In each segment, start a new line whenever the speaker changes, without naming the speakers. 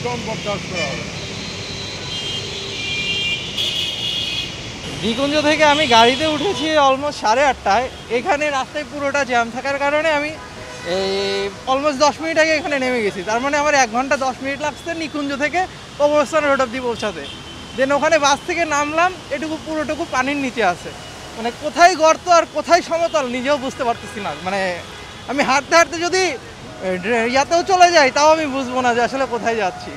একদম বরদাস্ত করা হবে না।
দ্বিকুঞ্জ থেকে আমি গাড়িতে উঠেছি অলমোস্ট 8:30টায়। এখানে রাস্তায় পুরোটা জ্যাম থাকার কারণে আমি এই অলমোস্ট 10 মিনিট আগে এখানে নেমে গেছি। তার মানে আমার 1 ঘন্টা 10 মিনিট লাগছে নিকুঞ্জ থেকে কবরস্থান রোড অব্দি পৌঁছাতে। দেন ওখানে বাস থেকে নামলাম, এটুকু পুরোটুকু পানির নিচে আছে। মানে কোথায় গর্ত আর কোথায় সমতল নিজেও বুঝতে পারতেছি না। মানে আমি হাঁটতে হাঁটতে যদি ইয়াতেও চলে যাই তাও আমি বুঝবো না যে আসলে কোথায় যাচ্ছি।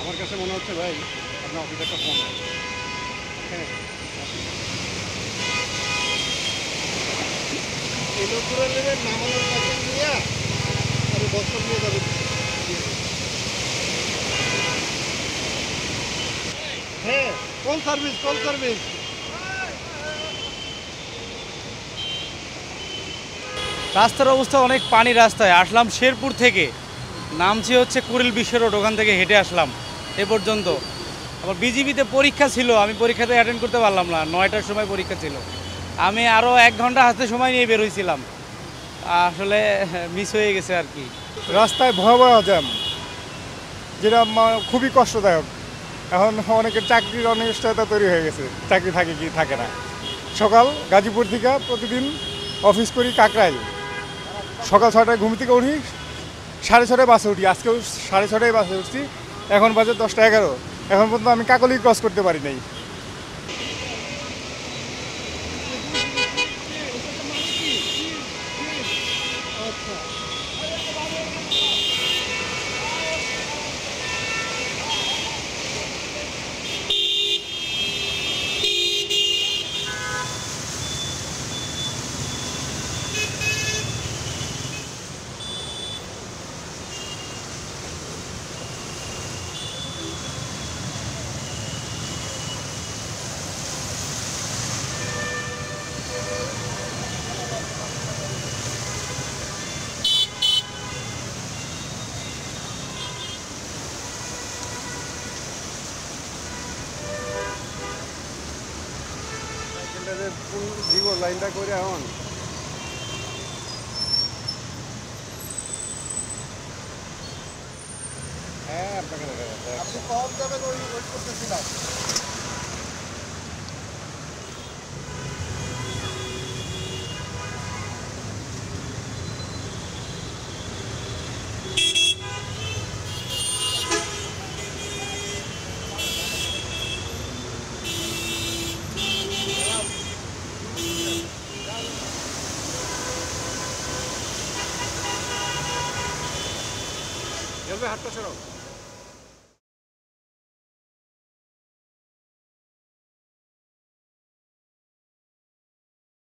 আমার কাছে মনে হচ্ছে ভাই আপনার অফিসে একটা ফোন আছে। হ্যাঁ, এই লোকগুলো নেবে নামানোর কাছে নিয়ে আর বছর নিয়ে যাবে। হ্যাঁ, কোন সার্ভিস কোন সার্ভিস?
রাস্তার অবস্থা অনেক পানি রাস্তায়। আসলাম শেরপুর থেকে, নামছি হচ্ছে কুড়িল বিশ্ব রোড, ওখান থেকে হেঁটে আসলাম এ পর্যন্ত। আবার বিজিবিতে পরীক্ষা ছিল, আমি পরীক্ষাতে অ্যাটেন্ড করতে পারলাম না, 9টার সময় পরীক্ষা ছিল। আমি আরও 1 ঘন্টা হাতে সময় নিয়ে বের হয়েছিলাম, আসলে মিস হয়ে গেছে আর কি।
রাস্তায় ভয়াবহ জ্যাম, যেটা খুবই কষ্টদায়ক। এখন অনেকের চাকরির অনিশ্চয়তা তৈরি হয়ে গেছে, চাকরি থাকে কি থাকে না। সকাল গাজীপুর থেকে প্রতিদিন অফিস করি কাকরাইল, সকাল 6টায় ঘুম থেকে উঠি, 6:30টায় বাসে উঠি। আজকেও 6:30টায় বাসে উঠছি, এখন বাজে 10টা 11। এখন পর্যন্ত আমি কাকলি ক্রস করতে পারি নাই।
দিব লাইনটা করে এখন হ্যাঁ আপনাকে দেখা যাচ্ছে। আপনি কম যাবেন ওই ওয়েট করতেছিলাম। হাটটা সরব।